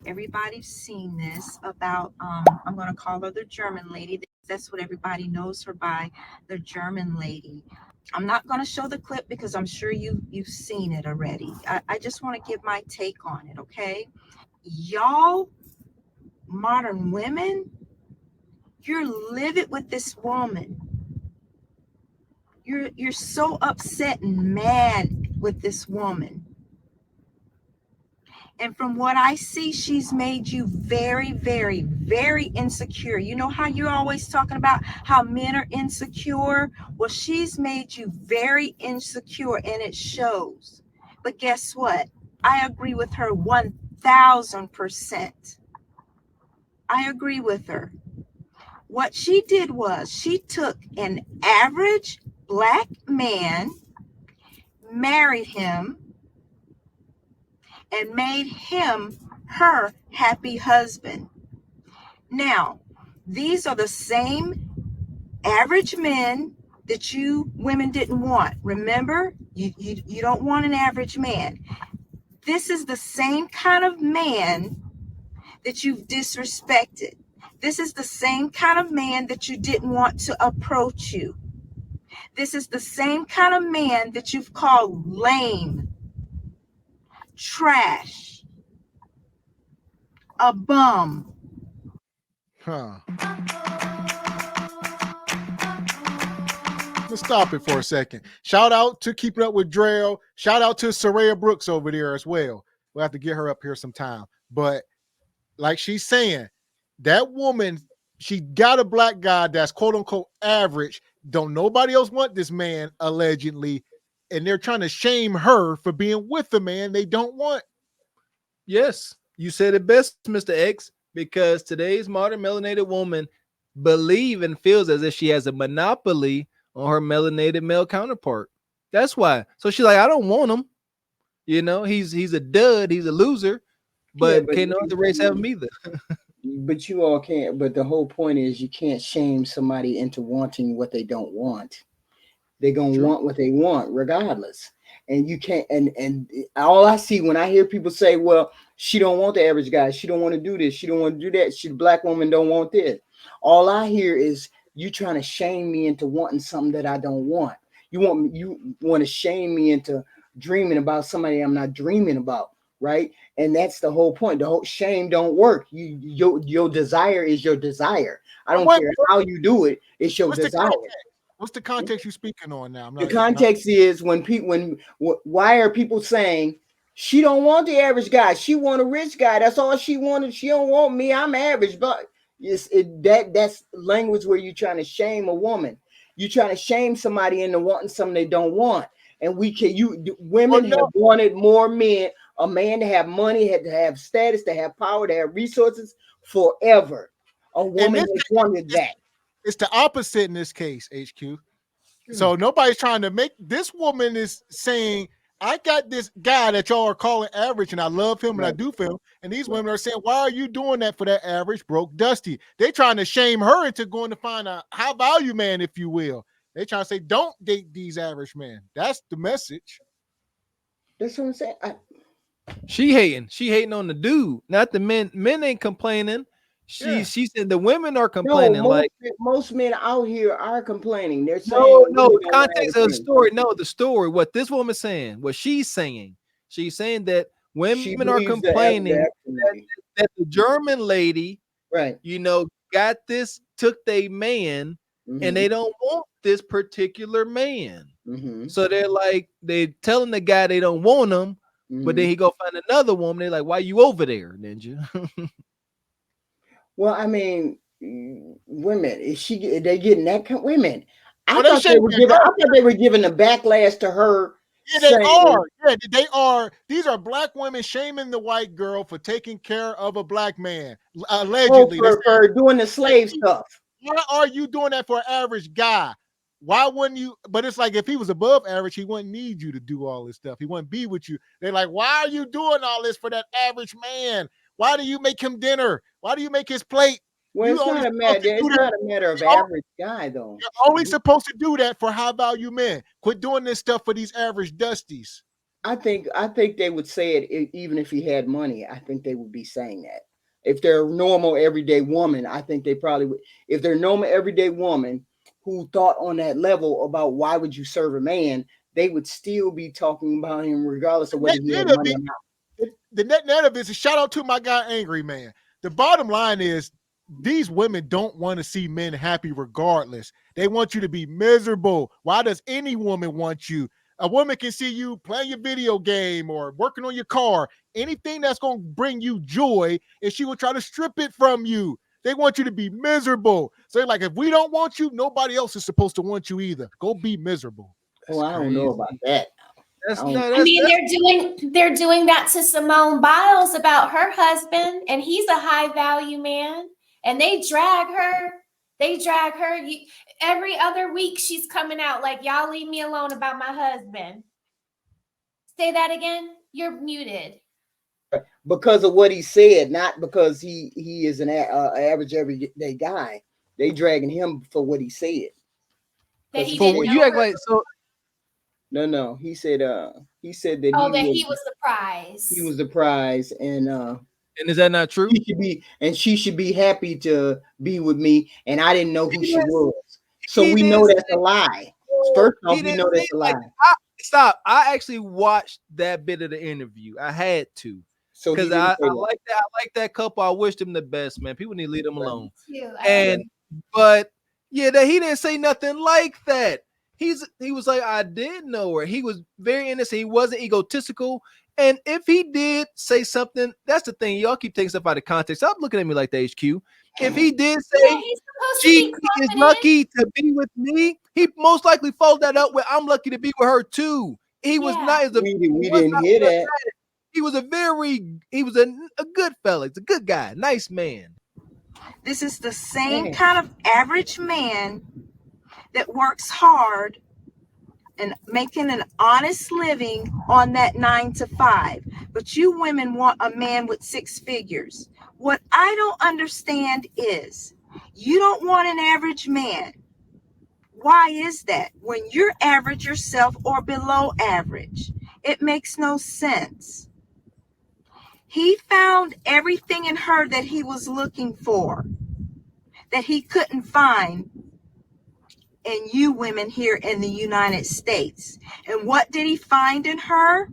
Everybody's seen this about, I'm going to call her the German lady. That's what everybody knows her by, the German lady. I'm not going to show the clip because I'm sure you've seen it already. I just want to give my take on it, okay? Y'all, modern women, you're livid with this woman. You're so upset and mad with this woman. And from what I see, she's made you very, very, very insecure. You know how you're always talking about how men are insecure? Well, she's made you very insecure and it shows. But guess what? I agree with her 1000%. I agree with her. What she did was she took an average black man, married him, and made him her happy husband. Now, these are the same average men that you women didn't want. Remember, you don't want an average man. This is the same kind of man that you've disrespected. This is the same kind of man that you didn't want to approach you. This is the same kind of man that you've called lame, trash, a bum. Huh. Let's stop it for a second. Shout out to Keeping Up with Drell. Shout out to Soraya Brooks over there as well. We'll have to get her up here sometime. But like she's saying, that woman, she got a black guy that's quote unquote average. Don't nobody else want this man, allegedly. And they're trying to shame her for being with the man they don't want. Yes, you said it best, Mr. X, because today's modern melanated woman believe and feels as if she has a monopoly on her melanated male counterpart. That's why. So she's like, I don't want him. You know, he's a dud, he's a loser, Yeah, but can't no other race have him either. but you all can't. But the whole point is, you can't shame somebody into wanting what they don't want. They're gonna want what they want regardless. And you can't. And all I see when I hear people say, "Well, she don't want the average guy. She don't want to do this. She don't want to do that. She, the black woman, don't want this." All I hear is you trying to shame me into wanting something that I don't want. You want to shame me into dreaming about somebody I'm not dreaming about, right? And that's the whole point. The whole shame don't work. Your desire is your desire. I don't care how you do it. It's your desire. What's the context you speaking on now? The context is when people why are people saying she don't want the average guy, she want a rich guy, that's all she wanted, she don't want me, I'm average. But that's language where you're trying to shame a woman. You're trying to shame somebody into wanting something they don't want. And women have wanted more men, a man to have money, had to have status, to have power, to have resources forever. A woman has wanted that. It's the opposite in this case, HQ. So nobody's trying to make, this woman is saying, I got this guy that y'all are calling average and I love him and I do for him. And these women are saying, why are you doing that for that average broke dusty? They're trying to shame her into going to find a high value man, if you will. They're trying to say, don't date these average men. That's the message. That's what I'm saying. She hating on the dude, not the men. Men ain't complaining. She said the women are complaining. No, most men out here are complaining. They're saying no context of the story. No, the story. What this woman's saying, what she's saying that women are complaining that the German lady, right? You know, got this, took their man, and they don't want this particular man. So they're like, they telling the guy they don't want him, but then he go find another woman. They're like, why you over there, Ninja? Well, I mean, women, they getting that kind of women. I thought they were giving the backlash to her. Yeah, they are. Yeah, they are. These are black women shaming the white girl for taking care of a black man, allegedly. For doing the slave stuff. Why are you doing that for an average guy? Why wouldn't you? But it's like if he was above average, he wouldn't need you to do all this stuff. He wouldn't be with you. They're like, why are you doing all this for that average man? Why do you make him dinner? Why do you make his plate? Well, it's not a matter of average guy, though. You're only supposed to do that for high value men. Quit doing this stuff for these average dusties. I think they would say it even if he had money. I think they would be saying that. If they're a normal everyday woman, I think they probably would. If they're normal everyday woman who thought on that level about why would you serve a man, they would still be talking about him regardless of whether he had money or not. The net of this is shout out to my guy Angry Man. The bottom line is these women don't want to see men happy regardless. They want you to be miserable. Why does any woman want you? A woman can see you playing your video game or working on your car. Anything that's going to bring you joy, and she will try to strip it from you. They want you to be miserable. So they're like, if we don't want you, nobody else is supposed to want you either. Go be miserable. That's I don't know about that. They're doing that to Simone Biles about her husband, and he's a high value man, and they drag her. Every other week she's coming out like, y'all leave me alone about my husband. Say that again. You're muted. Because of what he said, not because he is an average everyday guy. They dragging him for what he said. That he didn't know act like so. No. He said that he was the prize. He was the prize, and is that not true? She should be happy to be with me, and I didn't know who she was. So we know that's a lie. First off, we know that's a lie. Stop. I actually watched that bit of the interview. I had to. So because I like that couple. I wish them the best, man. People need to leave them alone. But he didn't say nothing like that. He was like, I did know her. He was very innocent. He wasn't egotistical. And if he did say something, that's the thing. Y'all keep taking stuff out of context. Stop looking at me like the HQ. If he did say she is lucky to be with me, he most likely followed that up with I'm lucky to be with her too. He was not as we didn't hear that. He was a good fella. He's a good guy, nice man. This is the same kind of average man that works hard and making an honest living on that 9 to 5. But you women want a man with 6 figures. What I don't understand is you don't want an average man. Why is that? When you're average yourself or below average, it makes no sense. He found everything in her that he was looking for, that he couldn't find in you women here in the United States. And what did he find in her?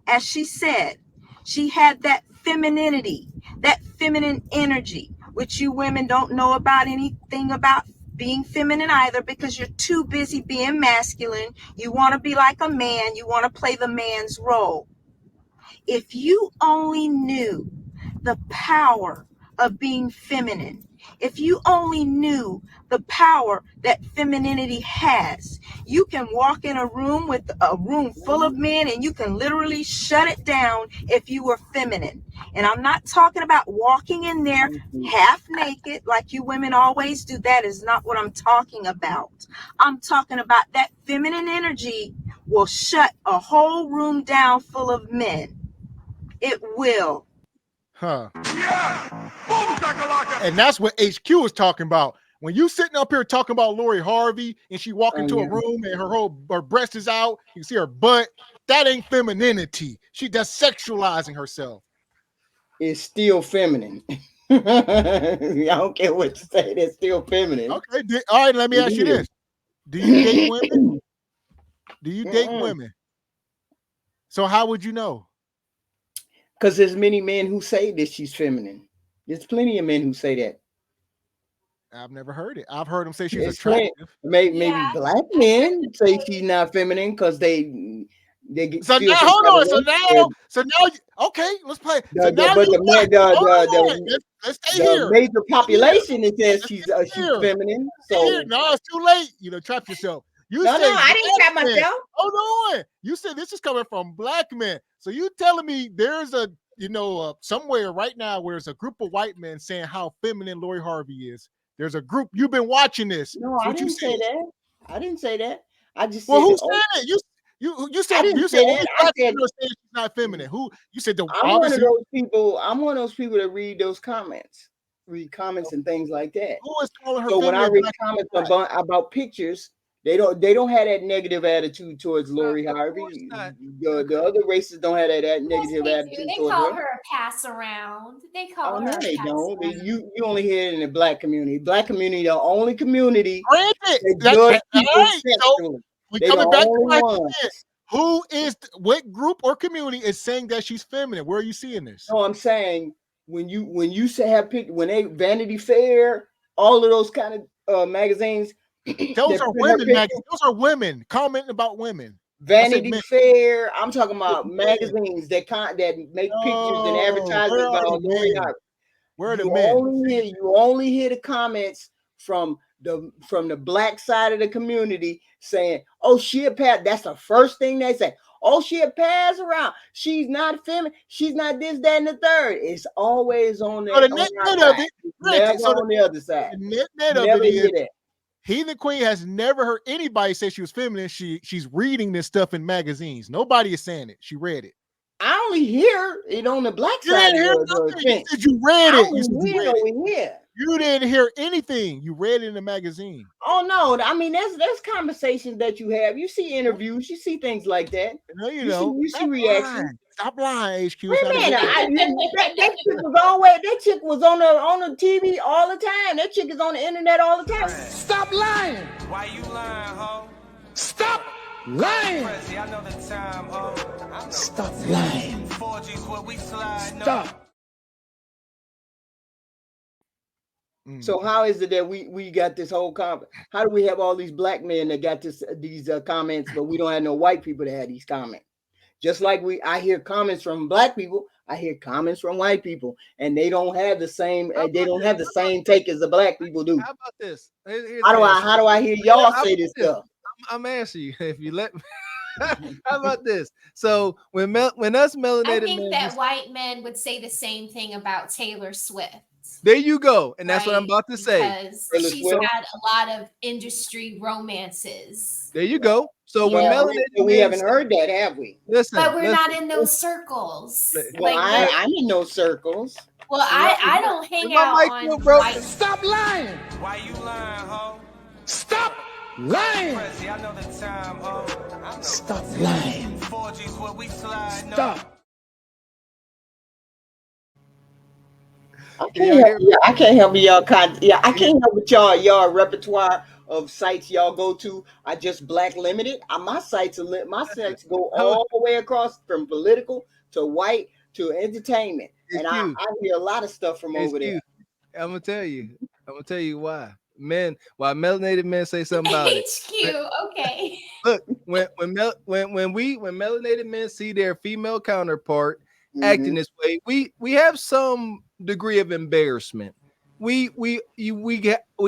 As she said, she had that femininity, that feminine energy, which you women don't know about anything about being feminine either, because you're too busy being masculine. You want to be like a man. You want to play the man's role. If you only knew the power of being feminine, if you only knew the power that femininity has, you can walk in a room with a room full of men and you can literally shut it down if you were feminine. And I'm not talking about walking in there half naked like you women always do. That is not what I'm talking about. I'm talking about that feminine energy will shut a whole room down full of men. It will. Huh. And that's what HQ is talking about. When you sitting up here talking about Lori Harvey and she walk into a room and her breast is out, you can see her butt. That ain't femininity. She just sexualizing herself. It's still feminine. I don't care what you say. It's still feminine. Okay. All right. Let me ask you this: do you date women? Do you date women? So how would you know? Because there's many men who say that she's feminine. There's plenty of men who say that. I've never heard it. I've heard them say she's attractive. Maybe black men say she's not feminine because they get. So now, hold on. So now, okay, let's play. Let's stay here. The major population it says she's feminine. So no, it's too late. You know, trap yourself. No, I didn't trap myself. Hold on. You said this is coming from black men. So you telling me there's a, somewhere right now where there's a group of white men saying how feminine Lori Harvey is. There's a group. You've been watching this. No, I didn't say that. I didn't say that. I just said who said it? You said that. I said she's not feminine. Who you said the I'm one of those people. I'm one of those people that read those comments. Read comments and things like that. Who is calling her so feminine? When I read comments about pictures, They don't have that negative attitude towards Lori Of Harvey. course not. The other races don't have that Yes, negative they do. attitude They towards call her. her a pass around. They call Oh her no, a they pass don't. around. You only hear it in the black community. Black community, the only community Granted, that that, judge all people right. So sexually. we They the coming back to only question ones. again. Who is what group or community is saying that she's feminine? Where are you seeing this? No, I'm saying when you say have when they Vanity Fair, all of those kind of magazines. Those that are print her women picture, magazines. Those are women commenting about women. Vanity men. Fair. I'm talking about Men. magazines that make pictures and No, where advertisements are about the Lori men? Harvey. Where are the You men? only hear the comments from the black side of the community saying, "Oh, she a pass." That's the first thing they say. "Oh, she a pass around. She's not feminine. She's not this, that, and the third." It's always on So the on net our of side. it, It's granted, never so on the other side. the net of Never it hear is that. Heathen Queen has never heard anybody say she was feminine. She's reading this stuff in magazines. Nobody is saying it. She read it. I only hear it on the black You side didn't of hear the nothing. You fence. said you read I it. You said only you hear read it. over here. You didn't hear anything. You read it in the magazine. Oh no! I mean, that's conversations that you have. You see interviews. You see things like that. No, you You know. see Stop reactions. lying. Stop lying, HQ. Wait It's a not minute, even that chick was always that chick was on the TV all the time. That chick is on the internet all the time. Stop lying. Why you lying, ho? Stop lying. Prezi, I know the time, ho. Stop lying. 4G's where we slide, no. Stop. So how is it that we got this whole comment? How do we have all these black men that got these comments, but we don't have no white people that had these comments? Just like I hear comments from black people, I hear comments from white people, and they don't have the same. They don't have the same take as the black people do. How about this? How do I hear y'all say this stuff? I'm asking you if you let me. How about this? So when us melanated I think men, that white men would say the same thing about Taylor Swift. there you go, and that's what I'm about to say. Because she's had a lot of industry romances. There you go. So when melanated we men haven't heard that, have we? Listen, but we're not in those circles. Well, I'm in those circles. Well, I don't hang out on white. Stop lying. Why you lying, ho? Stop lying. Prezi, I know the time, ho. Stop lying. 4G's where we slide, no. Stop. I can't help y'all. I can't help with y'all repertoire of sites y'all go to. I just black limited. My sites go all the way across from political to white to entertainment, and I hear a lot of stuff from over there. I'm gonna tell you why. Men, why melanated men say something about it. HQ, okay. Look, when melanated men see their female counterpart acting this way, we have some degree of embarrassment. We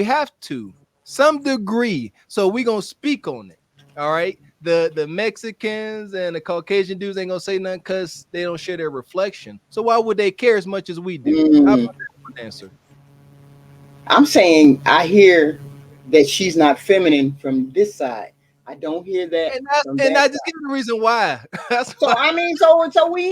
have to some degree. So we gonna speak on it. All right. The Mexicans and the Caucasian dudes ain't gonna say nothing because they don't share their reflection. So why would they care as much as we do? How about that answer? I'm saying I hear that she's not feminine from this side. I don't hear that. And I just give you the reason why. So we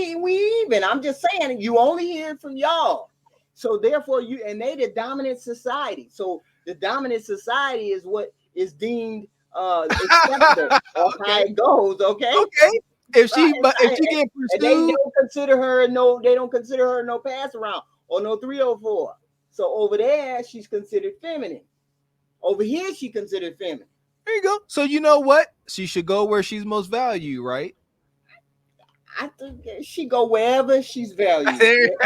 even. I'm just saying you only hear it from y'all. So therefore they the dominant society. So the dominant society is what is deemed acceptable. That's how it goes. Okay. If she get pursued, they don't consider her no pass around or no 304. So over there, she's considered feminine. Over here, she considered feminine. There you go. So you know what? She should go where she's most valued, right? I think she go wherever she's valued. I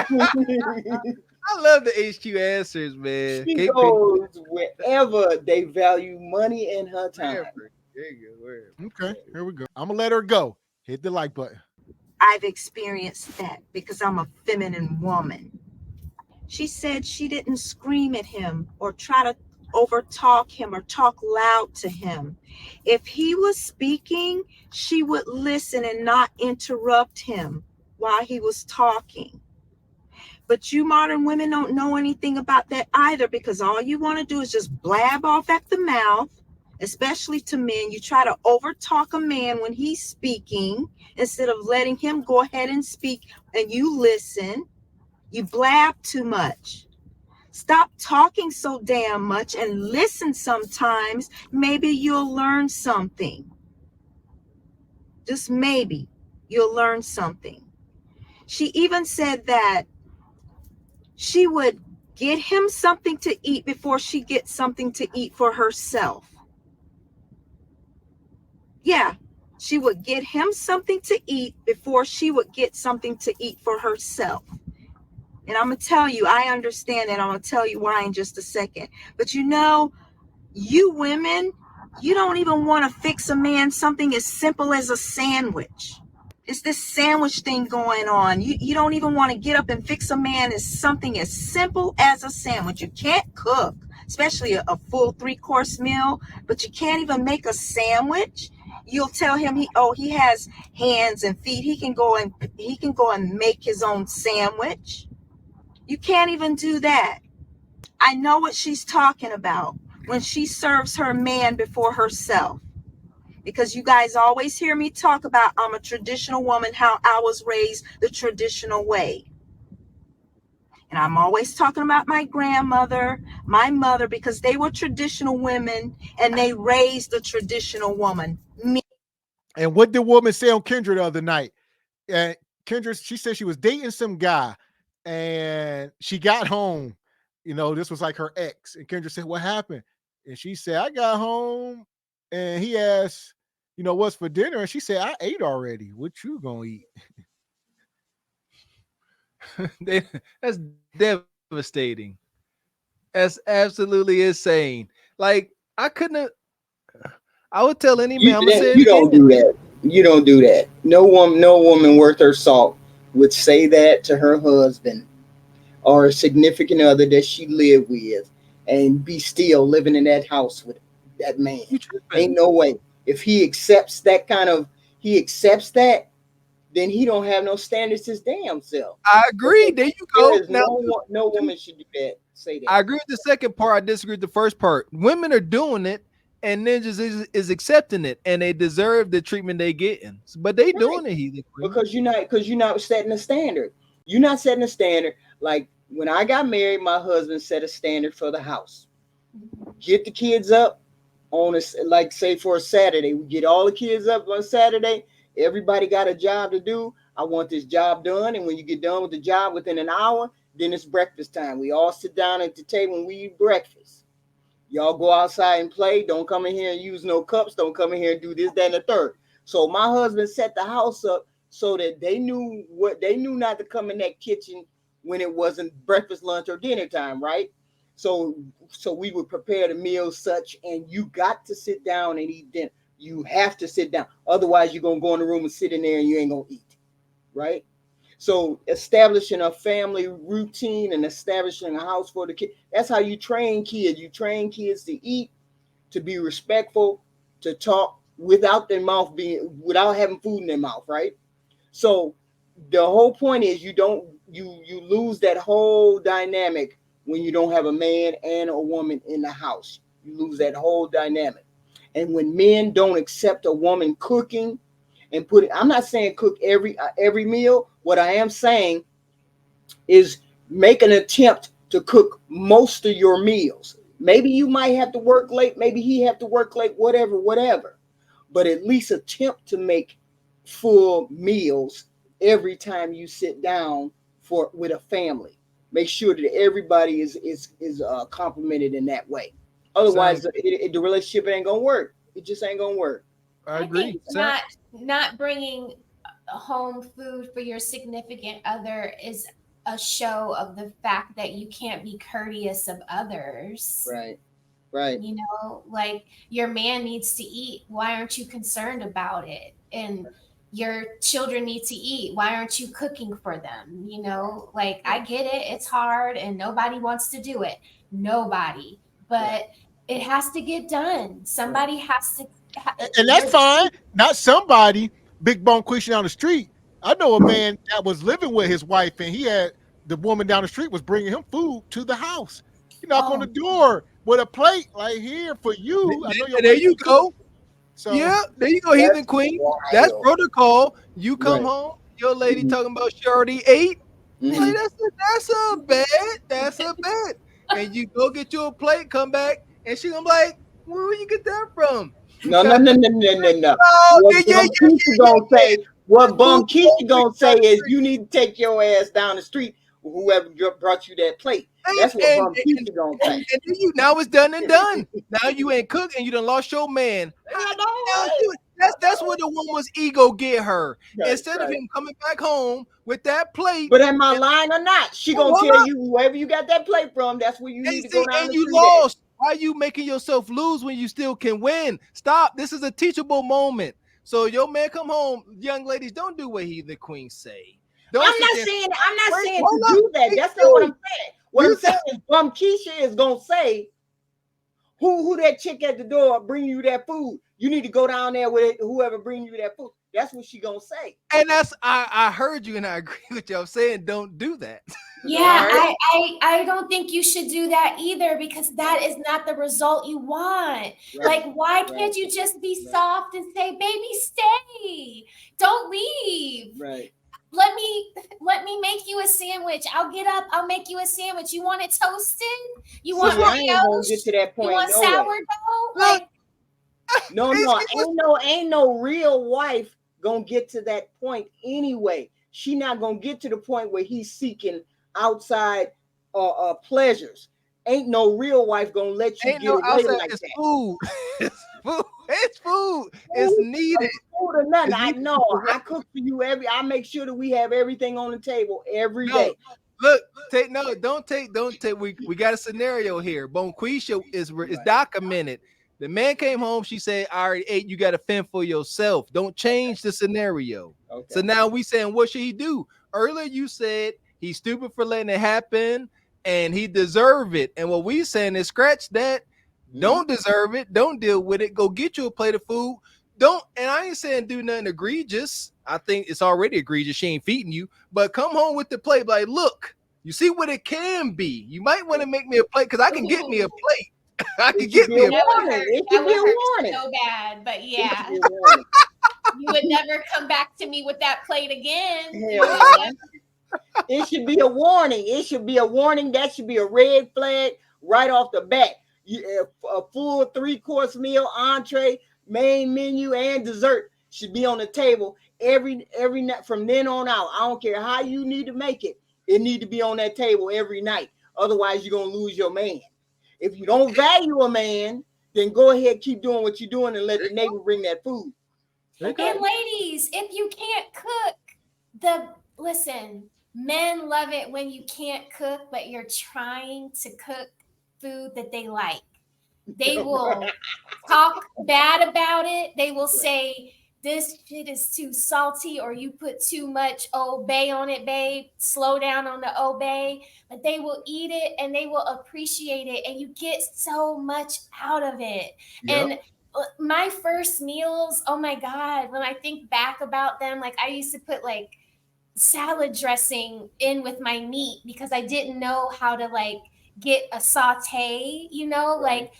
love the HQ answers, man. She goes wherever they value money and her time. There you go. Okay, here we go. I'm gonna let her go. Hit the like button. I've experienced that because I'm a feminine woman. She said she didn't scream at him or try to overtalk him or talk loud to him. If he was speaking, she would listen and not interrupt him while he was talking. But you modern women don't know anything about that either, because all you want to do is just blab off at the mouth, especially to men. You try to overtalk a man when he's speaking instead of letting him go ahead and speak and you listen. You blab too much. Stop talking so damn much and listen sometimes. Maybe you'll learn something. Just maybe you'll learn something. She even said that she would get him something to eat before she gets something to eat for herself. Yeah, she would get him something to eat before she would get something to eat for herself. And I'm going to tell you, I understand that. I'm going to tell you why in just a second. But you know, you women, you don't even want to fix a man something as simple as a sandwich. It's this sandwich thing going on. You don't even want to get up and fix a man as something as simple as a sandwich. You can't cook, especially a full 3-course meal, but you can't even make a sandwich. You'll tell him he has hands and feet. He can go and make his own sandwich. You can't even do that. I know what she's talking about when she serves her man before herself. Because you guys always hear me talk about I'm a traditional woman, how I was raised the traditional way. And I'm always talking about my grandmother, my mother, because they were traditional women and they raised the traditional woman. Me. And what did woman say on Kendra the other night? And Kendra, she said she was dating some guy and she got home. You know, this was like her ex. And Kendra said, what happened? And she said, I got home and he asked, you know, what's for dinner? And she said, I ate already. What you gonna eat? That's devastating. That's absolutely insane. Like, I would tell any man, I'm gonna say it You don't again. do that. You don't do that. No woman worth her salt would say that to her husband or a significant other that she lived with and be still living in that house with that man. You tripping. Ain't no way. If he accepts that, then he don't have no standards his damn self. I agree. There you go. There is Now, no woman should do that. Say that. I agree with the second part. I disagree with the first part. Women are doing it, and ninjas is accepting it, and they deserve the treatment they getting. But they doing it, Healy. Because you're not setting a standard. You're not setting a standard. Like when I got married, my husband set a standard for the house. Get the kids up on a, like say for a Saturday. We get all the kids up on Saturday. Everybody got a job to do. I want this job done. And when you get done with the job within an hour, then it's breakfast time. We all sit down at the table and we eat breakfast. Y'all go outside and play. Don't come in here and use no cups. Don't come in here and do this, that, and the third. So my husband set the house up so that they knew not to come in that kitchen when it wasn't breakfast, lunch, or dinner time, right? So we would prepare the meals such, and you got to sit down and eat dinner. You have to sit down. Otherwise, you're going to go in the room and sit in there and you ain't going to eat, right? So establishing a family routine and establishing a house for the kid. That's how you train kids. You train kids to eat, to be respectful, to talk without having food in their mouth, right? So the whole point is you lose that whole dynamic when you don't have a man and a woman in the house. You lose that whole dynamic. And when men don't accept a woman cooking and I'm not saying cook every meal. What I am saying is make an attempt to cook most of your meals. Maybe you might have to work late. Maybe he have to work late, whatever. But at least attempt to make full meals every time you sit down with a family. Make sure that everybody is complimented in that way. Otherwise, the relationship ain't gonna work. It just ain't gonna work. I agree. Think not bringing home food for your significant other is a show of the fact that you can't be courteous of others. Right. You know, like your man needs to eat. Why aren't you concerned about it? And your children need to eat. Why aren't you cooking for them? You know, like I get it. It's hard and nobody wants to do it. Nobody. But it has to get done. Somebody has to. And that's fine. Not somebody, big bone Christian down the street. I know a man that was living with his wife, and he had the woman down the street was bringing him food to the house. You knock on the door with a plate like here for you. I know There you go. So yeah, there you go, Heathen Queen. That's protocol. You come home, your lady talking about she already ate. Like, that's a bet. That's a bet. and you go get you a plate, come back, and she gonna be like, where you get that from? No. Oh, What yeah, Bum Keisha gonna say? What Bum Food Keisha gonna say down the is street. you need to take your ass down the street. Whoever brought you that plate. That's what Bum Keisha gonna say. And then now it's done and done. Now you ain't cooking, you done lost your man. That's where the woman's ego get her. Right, Instead of right. him coming back home with that plate, But am I lying or not? She gonna hold tell up, you whoever you got that plate from, that's where you need to go down and the you street. lost. Why are you making yourself lose when you still can win? Stop. This is a teachable moment. So your man come home, young ladies, don't do what the queen say. Don't I'm sit not there- saying Wait, to hold up. do that. Me That's not what I'm too. saying. What You I'm saying is Bum Keisha is gonna say who that chick at the door bring you that food. You need to go down there with it, whoever bring you that food. That's what she gonna say. And that's I heard you and I agree with you. I'm saying don't do that. Yeah, Right. I don't think you should do that either, because that is not the result you want. Right. Like, why Right. can't you just be Right. soft and say, baby, stay, don't leave. Right. Let me make you a sandwich. I'll get up, I'll make you a sandwich. You want it toasted? You want See, I ain't gonna brioche? get to that You point. want No way. sourdough? Look, Like, No, ain't no real wife gonna get to that point anyway. She not gonna get to the point where he's seeking outside pleasures. Ain't no real wife gonna let you ain't get no away outside. like It's that. food. It's food. It's food. It's needed. Food or nothing. It's I needed. know. I cook for you I make sure that we have everything on the table every No, day. look, don't take. We got a scenario here. Bonquisha is documented. The man came home. She said, "I already ate. You got to fend for yourself. Don't change the scenario." Okay. So now we saying, what should he do? Earlier you said he's stupid for letting it happen, and he deserve it. And what we saying is, scratch that. Don't deserve it. Don't deal with it. Go get you a plate of food. Don't. And I ain't saying do nothing egregious. I think it's already egregious. She ain't feeding you. But come home with the plate. Like, look, you see what it can be. You might want to make me a plate because I can get me a plate. I can get me a that would plate. hurt. It That should be would a hurt warning. so bad. But It yeah, should be a warning. you would never come back to me with that plate again. You Hell would no. never. It should be a warning. It should be a warning. That should be a red flag right off the bat. A full 3-course meal, entree, main menu, and dessert should be on the table every night from then on out. I don't care how you need to make it. It need to be on that table every night. Otherwise, you're gonna lose your man. If you don't value a man, then go ahead, keep doing what you're doing, and let the neighbor bring that food. Okay. And ladies, if you can't cook, listen, men love it when you can't cook, but you're trying to cook food that they like. They will talk bad about it. They will say, this shit is too salty, or you put too much obey on it, babe. Slow down on the obey. But they will eat it and they will appreciate it, and you get so much out of it. Yep. And my first meals, oh my God, when I think back about them, like I used to put like salad dressing in with my meat because I didn't know how to like get a saute, like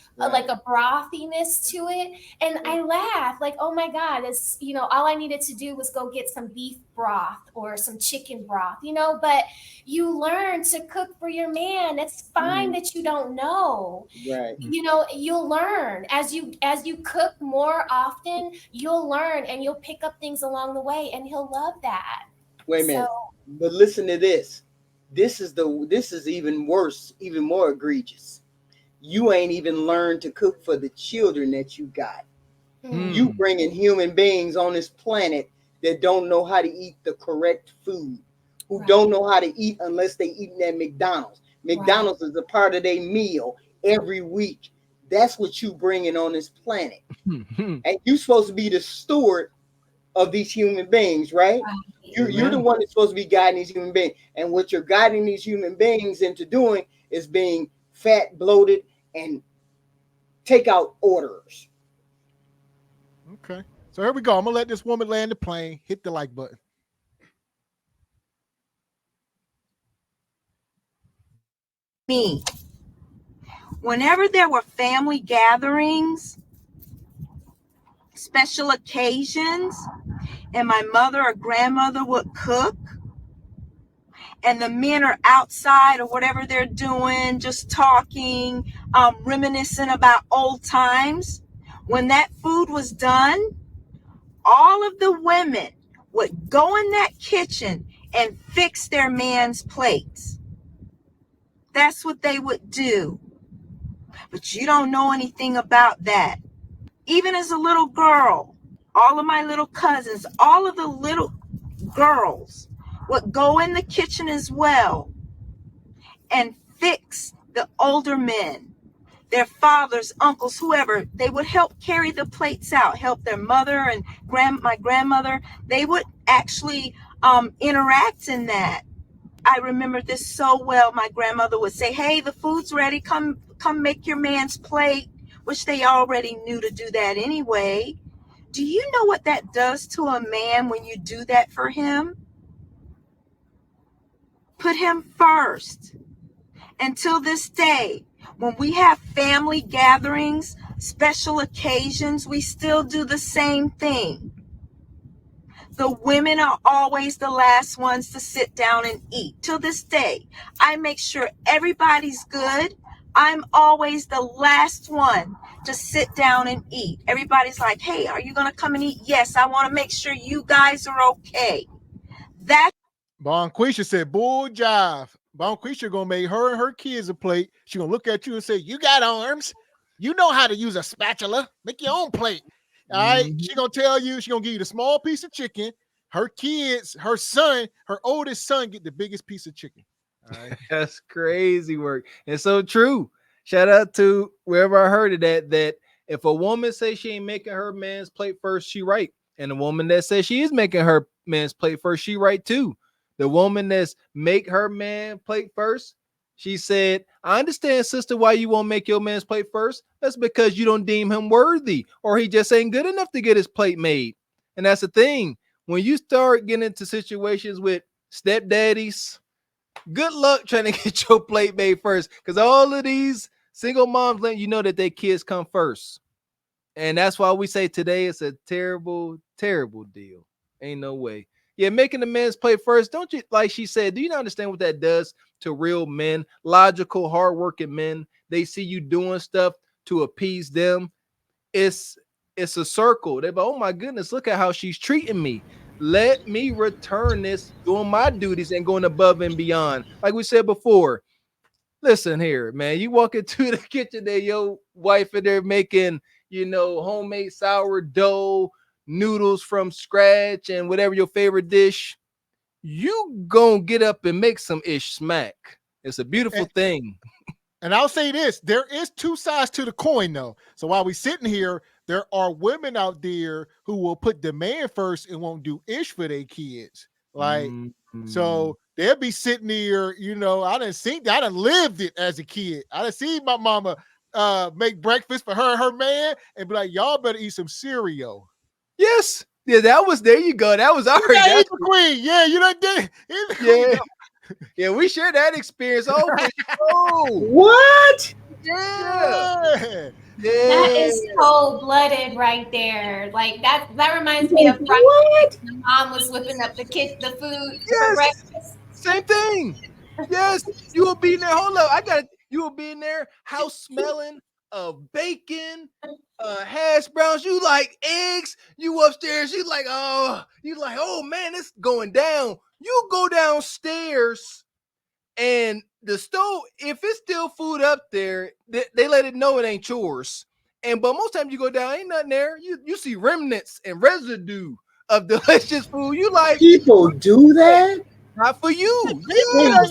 a brothiness to it. And I laugh like, oh my God, it's, all I needed to do was go get some beef broth or some chicken broth, but you learn to cook for your man. It's fine that you don't know. Right. You'll learn as you cook more often, you'll learn and you'll pick up things along the way, and he'll love that. Wait a minute. But listen to this. This is even worse, even more egregious. You ain't even learned to cook for the children that you got. You bringing human beings on this planet that don't know how to eat the correct food, who don't know how to eat unless they eating at McDonald's. McDonald's is a part of their meal every week. That's what you bringing on this planet. And you supposed to be the steward of these human beings, right? You're the one that's supposed to be guiding these human beings. And what you're guiding these human beings into doing is being fat, bloated, and takeout orders. Okay. So here we go. I'm going to let this woman land the plane. Hit the like button. Me. Whenever there were family gatherings, special occasions, and my mother or grandmother would cook, and the men are outside or whatever they're doing, just talking, reminiscing about old times. When that food was done, all of the women would go in that kitchen and fix their man's plates. That's what they would do. But you don't know anything about that. Even as a little girl, all of my little cousins, all of the little girls would go in the kitchen as well and fix the older men, their fathers, uncles, whoever. They would help carry the plates out, help their mother and my grandmother. They would actually interact in that. I remember this so well. My grandmother would say, "Hey, the food's ready. Come make your man's plate," which they already knew to do that anyway. Do you know what that does to a man when you do that for him? Put him first. Until this day, when we have family gatherings, special occasions, we still do the same thing. The women are always the last ones to sit down and eat. Till this day, I make sure everybody's good. I'm always the last one to sit down and eat. Everybody's like, "Hey, are you going to come and eat?" "Yes, I want to make sure you guys are okay." That's Bonquisha said, "Bull jive." Bonquisha gonna make her and her kids a plate. She gonna look at you and say, "You got arms. You know how to use a spatula. Make your own plate." All right. She gonna tell you, she gonna give you the small piece of chicken. Her kids, her son, her oldest son, get the biggest piece of chicken. All right. That's crazy work. And so true. Shout out to wherever I heard of that if a woman says she ain't making her man's plate first, she right. And the woman that says she is making her man's plate first, she right too. The woman that's make her man plate first, she said, "I understand, sister, why you won't make your man's plate first. That's because you don't deem him worthy, or he just ain't good enough to get his plate made." And that's the thing. When you start getting into situations with stepdaddies, good luck trying to get your plate made first, because all of these single moms letting you know that their kids come first. And that's why we say today it's a terrible, terrible deal. Ain't no way. Yeah, making the men's plate first. Don't you, like she said, do you not understand what that does to real men, logical, hardworking men? They see you doing stuff to appease them. It's a circle. They're like, "Oh my goodness, look at how she's treating me. Let me return this, doing my duties and going above and beyond." Like we said before, listen here, man. You walk into the kitchen there, your wife in there making, homemade sourdough, noodles from scratch, and whatever your favorite dish. You gonna get up and make some ish smack. It's a beautiful thing. And I'll say this, there is two sides to the coin though. So while we sitting here, there are women out there who will put the man first and won't do ish for their kids. Like, so they'll be sitting there, I done lived it as a kid. I done seen my mama make breakfast for her and her man and be like, "Y'all better eat some cereal." Yes. Yeah, there you go. That was our queen. Yeah, you done did it. Yeah. Yeah, we share that experience. What? Yeah. That is cold-blooded right there. Like that reminds me of what? My mom was whipping up the food for breakfast. Same thing. Yes, you will be in there. Hold up, you will be in there, house smelling of bacon, hash browns. You like eggs. You upstairs. You like, oh man, it's going down. You go downstairs, and the stove, if it's still food up there, they let it know it ain't yours. But most times you go down, ain't nothing there. You see remnants and residue of delicious food. You like, people do that? Not for you. Y'all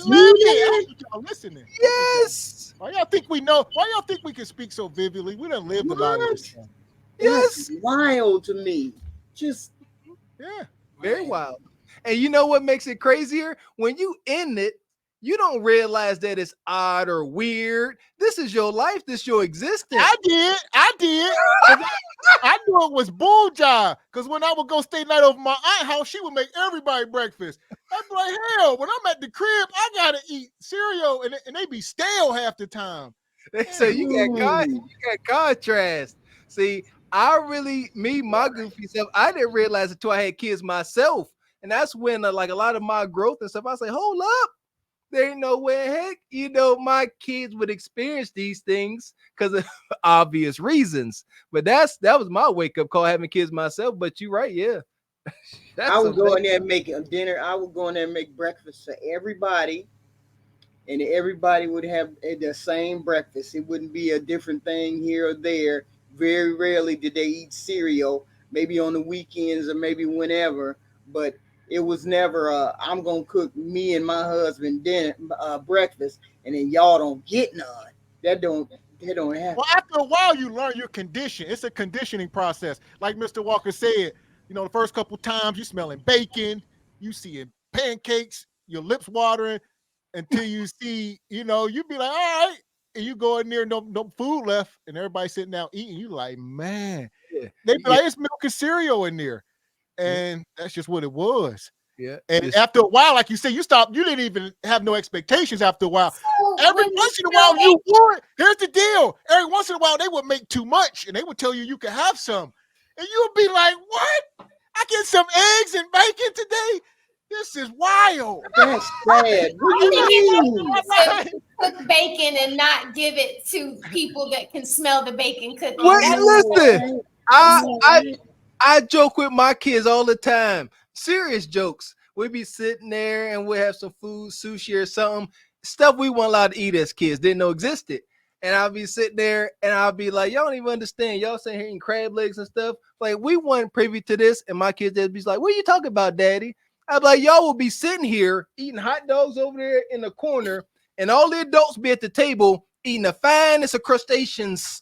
listening. Yes. Why y'all think we know? Why y'all think we can speak so vividly? We done lived a lot of this. Yes. That's wild to me. Just very wild. And you know what makes it crazier? When you end it, you don't realize that it's odd or weird. This is your life. This is your existence. I did. I knew it was bull jive. Because when I would go stay night over my aunt's house, she would make everybody breakfast. I'd be like, hell, when I'm at the crib, I got to eat cereal. And they be stale half the time. So you got contrast. See, my goofy self, I didn't realize it until I had kids myself. And that's when like a lot of my growth and stuff, I say, hold up. There ain't no way, heck, my kids would experience these things because of obvious reasons. But that was my wake up call having kids myself. But you're right, yeah. I would go in there and make a dinner. I would go in there and make breakfast for everybody, and everybody would have the same breakfast. It wouldn't be a different thing here or there. Very rarely did they eat cereal, maybe on the weekends or maybe whenever, but it was never I'm gonna cook me and my husband dinner breakfast and then y'all don't get none. That don't happen. Well, after a while, you learn your condition. It's a conditioning process. Like Mr. Walker said, the first couple times you smelling bacon, you seeing pancakes, your lips watering until you see, you be like, all right. And you go in there, no food left, and everybody sitting down eating. You like, man, they be like, it's milk and cereal in there. And that's just what it was. Yeah. And after a while, like you said, you didn't even have no expectations after a while. So Every when once you in a while, feel you would. Here's the deal. Every once in a while, they would make too much, and they would tell you could have some. And you would be like, what? I get some eggs and bacon today? This is wild. That's sad. What do you mean? to cook bacon and not give it to people that can smell the bacon cooking. Wait, listen. I I joke with my kids all the time. Serious jokes. We'd be sitting there and we'll have some food, sushi or something. Stuff we weren't allowed to eat as kids, didn't know existed. And I'll be sitting there and I'll be like, y'all don't even understand. Y'all sitting here eating crab legs and stuff. Like, we weren't privy to this. And my kids would be like, what are you talking about, Daddy? I'd be like, y'all will be sitting here eating hot dogs over there in the corner, and all the adults be at the table eating the finest of crustaceans.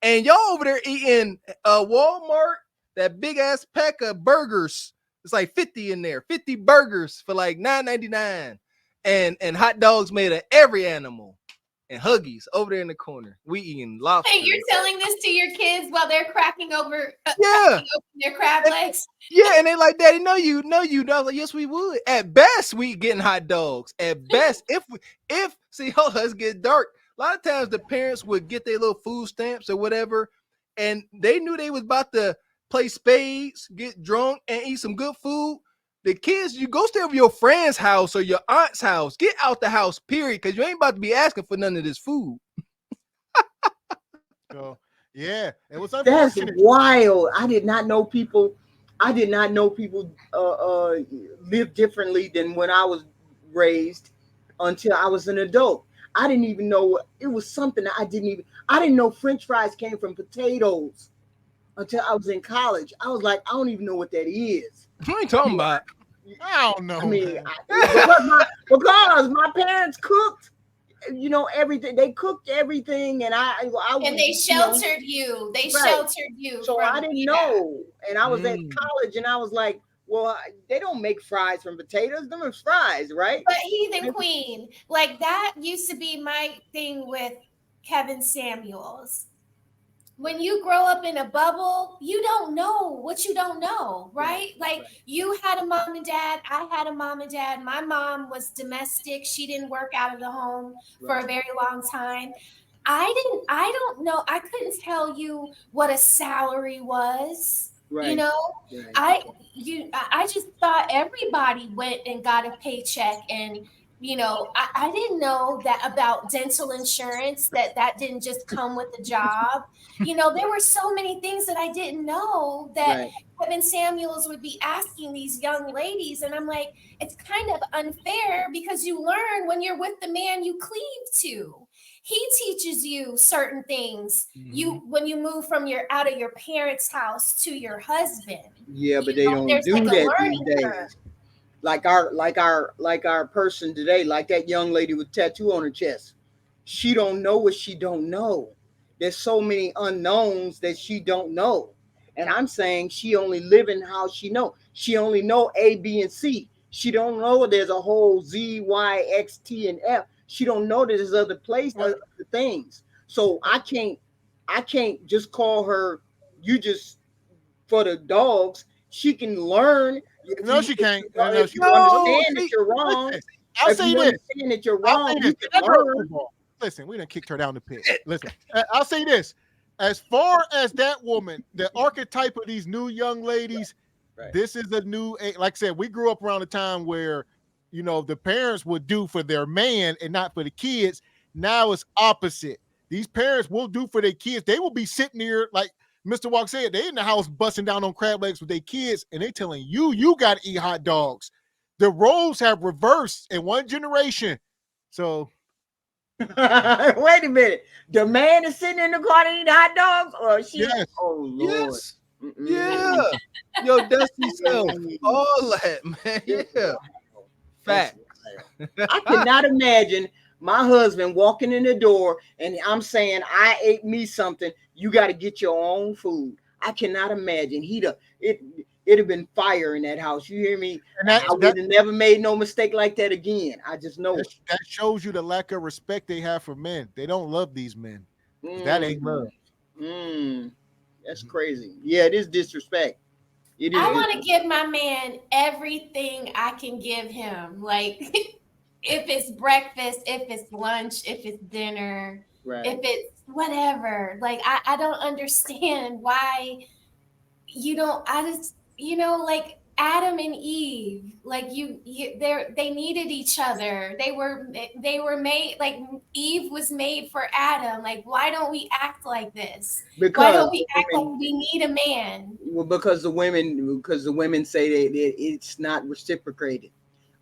And y'all over there eating Walmart, that big ass pack of burgers. It's like 50 in there, 50 burgers for like $9.99. And hot dogs made of every animal. And Huggies over there in the corner. We eating lobster. Hey, you're telling this to your kids while they're cracking over their crab legs? Yeah, and they like, Daddy, no, you. I was like, yes, we would. At best, we getting hot dogs. At best, hold on, let's get dark. A lot of times the parents would get their little food stamps or whatever, and they knew they was about to play spades, get drunk, and eat some good food. The kids, you go stay over your friend's house or your aunt's house. Get out the house, period, because you ain't about to be asking for none of this food. So, yeah, it was That's unfortunate. wild. I did not know people live differently than when I was raised until I was an adult. I didn't even know it was something that I didn't know French fries came from potatoes until I was in college. I was like, I don't even know what that is. What are you talking about? I don't know. I mean, man. because my parents cooked, everything. They cooked everything, and And they sheltered you. They Right. sheltered you. So I didn't know, and I was at Mm. college, and I was like, well, they don't make fries from potatoes. Them are fries, right? But Heathen Queen, like that used to be my thing with Kevin Samuels. When you grow up in a bubble, you don't know what you don't know, right? Like you had a mom and dad, I had a mom and dad. My mom was domestic. She didn't work out of the home for a very long time. I don't know. I couldn't tell you what a salary was. Right. You know, Right. I just thought everybody went and got a paycheck, and I didn't know that about dental insurance, that didn't just come with the job. There were so many things that I didn't know that Right. Kevin Samuels would be asking these young ladies, and I'm like, it's kind of unfair because you learn when you're with the man you cleave to. He teaches you certain things. When you move from out of your parents' house to your husband. Yeah, but they don't there's do like a that learning these days. curve. Like our person today, like that young lady with tattoo on her chest. She don't know what she don't know. There's so many unknowns that she don't know. And I'm saying she only living how she know. She only know A, B, and C. She don't know there's a whole Z, Y, X, T, and F. She don't know that there's other places, other things. So I can't just call her you just for the dogs. She can learn. No, she can't. No, If she you can't. understand that you're wrong, Listen, I'll if say you this. understand that you're I'll wrong, say you this. can That girl- learn. Listen, we done kicked her down the pit. Listen, I'll say this. As far as that woman, the archetype of these new young ladies, Right. this is a new, like I said, we grew up around a time where the parents would do for their man and not for the kids. Now it's opposite. These parents will do for their kids. They will be sitting there like Mr. Walk said, they in the house busting down on crab legs with their kids, and they telling you got to eat hot dogs. The roles have reversed in one generation. So Wait a minute. The man is sitting in the car to eat hot dogs, or she? yes, Oh Lord. Yes. Yeah. Yo, Dusty self. All that, man. Yeah. Fact. I cannot imagine my husband walking in the door and I'm saying, I ate me something. You got to get your own food. I cannot imagine. It'd have been fire in that house. You hear me? and I would have never made no mistake like that again. I just know it. that shows you the lack of respect they have for men. They don't love these men. That ain't love. That's crazy. Yeah, it is disrespect. It is. I want to give my man everything I can give him. Like, if it's breakfast, if it's lunch, if it's dinner, Right. if it's whatever. Like, I don't understand why you don't. I just, like Adam and Eve, like they needed each other. They were made, like Eve was made for Adam. Like, why don't we act like this? Why don't we act like we need a man? Well, because the women say that it's not reciprocated.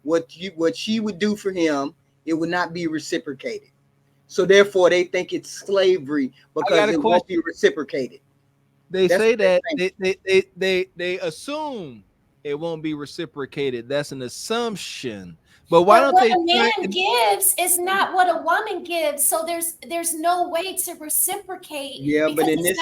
What she would do for him, it would not be reciprocated. So therefore, they think it's slavery because it won't be reciprocated. They say that they assume it won't be reciprocated. That's an assumption. But why don't they? What a man gives is not what a woman gives. So there's no way to reciprocate. Yeah, but in this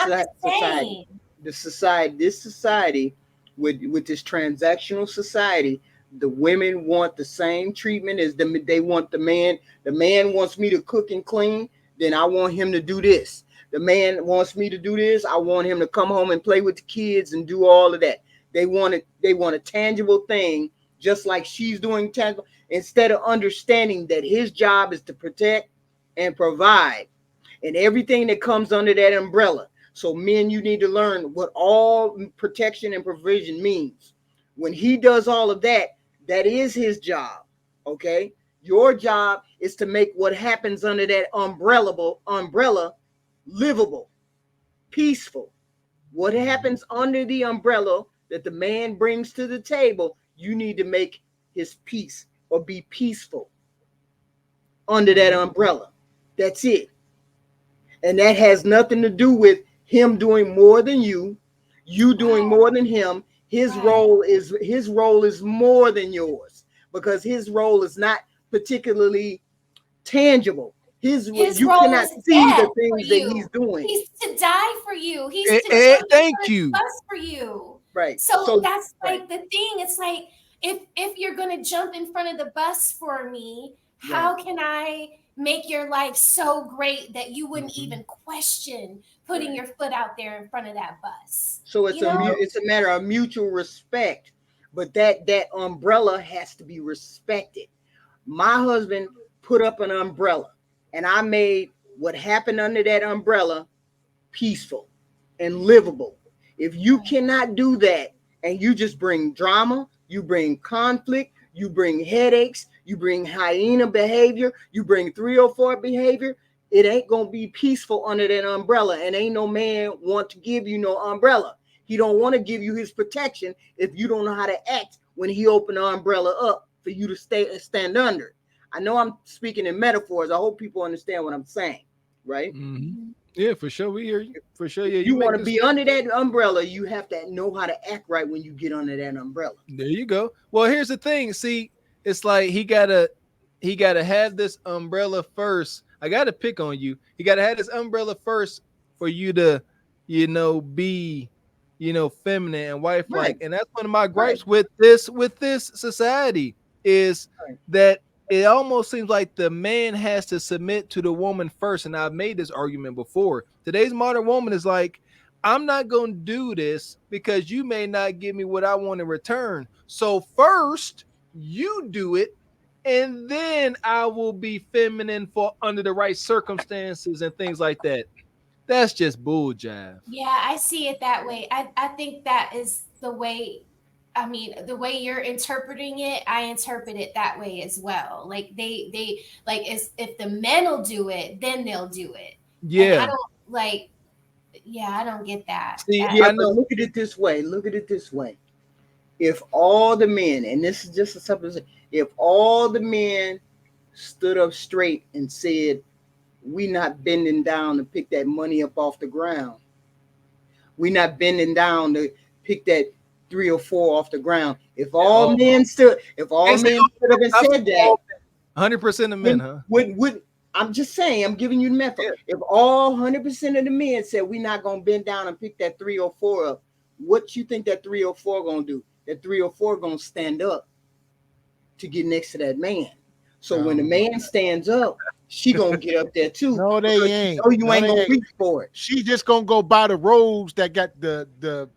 society, with this transactional society, the women want the same treatment as they want the man. The man wants me to cook and clean, then I want him to do this. The man wants me to do this, I want him to come home and play with the kids and do all of that. They want a tangible thing, just like she's doing tangible, instead of understanding that his job is to protect and provide and everything that comes under that umbrella. So men, you need to learn what all protection and provision means. When he does all of that, that is his job. Okay. Your job is to make what happens under that umbrella livable, peaceful. What happens under the umbrella that the man brings to the table, you need to make his peace or be peaceful under that umbrella. That's it. And that has nothing to do with him doing more than you doing more than him. His role is more than yours, because his role is not particularly tangible. His you role cannot is see the death things for that you. he's doing. He's to die for you. He's to thank you. for you. Right. So that's like the thing. It's like, if you're gonna jump in front of the bus for me, how can I make your life so great that you wouldn't even question putting your foot out there in front of that bus? So it's a matter of mutual respect, but that umbrella has to be respected. My husband put up an umbrella, and I made what happened under that umbrella peaceful and livable. If you cannot do that, and you just bring drama, you bring conflict, you bring headaches, you bring hyena behavior, you bring 304 behavior, it ain't gonna be peaceful under that umbrella. And ain't no man want to give you no umbrella. He don't want to give you his protection if you don't know how to act when he open the umbrella up for you to stand under. I know I'm speaking in metaphors. I hope people understand what I'm saying, right? Mm-hmm. Yeah, for sure. We hear you. For sure. Yeah, you want to be under that umbrella, you have to know how to act right when you get under that umbrella. There you go. Well, here's the thing. See, it's like he gotta have this umbrella first. I gotta pick on you. He gotta have this umbrella first for you to, be, feminine and wife like. Right. And that's one of my gripes with this society is that it almost seems like the man has to submit to the woman first. And I've made this argument before. Today's modern woman is like, I'm not going to do this because you may not give me what I want in return. So first you do it, and then I will be feminine for under the right circumstances and things like that. That's just bull jive. Yeah, I see it that way. I think that is the way I mean, the way you're interpreting it, I interpret it that way as well. Like they like if the men will do it, then they'll do it. And I Yeah. don't like. Yeah, I don't get that. See, Yeah, I but know. look at it this way. Look at it this way. If all the men, and this is just a supposition, if all the men stood up straight and said, "We not bending down to pick that money up off the ground. We not bending down to pick that 3 or 4 off the ground." If all men stood, if all men stood up and said that, 100% of men, huh? would I'm just saying, I'm giving you the method. If all 100% of the men said we're not gonna bend down and pick that 3 or 4 up, what you think that 3 or 4 gonna do? That 3 or 4 gonna stand up to get next to that man. So when the man stands up, she gonna get up there too. No, they because ain't. You know you No, ain't they gonna ain't. reach for it. She just gonna go buy the rose that got the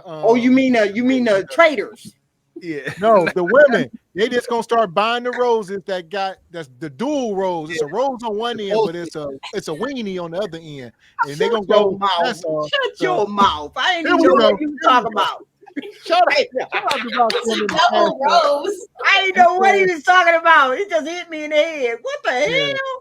Oh, you mean the traders? Yeah. no, the women. They just gonna start buying the roses that's the dual rose. It's a rose on one end, but it's a weenie on the other end. And they gonna Shut your go. mouth. That's all. Shut So, your mouth. I ain't here even we know go. what you talking about. Shut up. Hey, Shut up about It's them a in the double past. rose. I didn't know what he was talking about. He just hit me in the head. What the Yeah. hell?